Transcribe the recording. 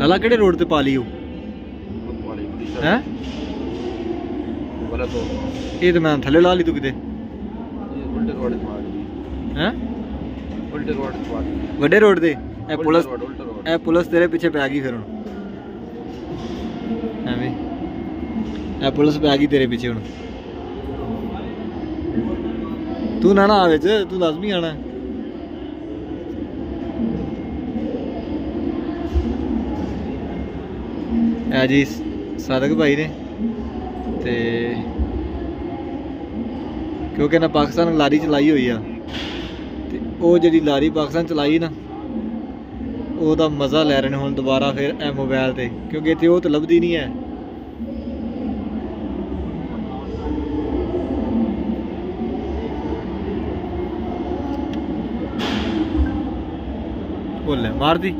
लाला केड़े रोड ते पा ली हो हैं? ये तो मैं थले ला ली तू किते हैं? वड्डे रोड ते ए पुलिस तेरे पीछे पै गई फिर हुण एवें ए पुलिस पै गई तेरे पीछे हुण तू ना आ विच तू लाजमी आना है जी सादक भाई ने ते क्योंकि ना पाकिस्तान लारी चलाई हुई आ ते ओ जिहड़ी लारी पाकिस्तान चलाई ना ओहदा मज़ा लै रहे हैं हुण दोबारा फिर ए मोबाइल ते क्योंकि इत्थे ओह तो लभदी नहीं है। बोल मार दी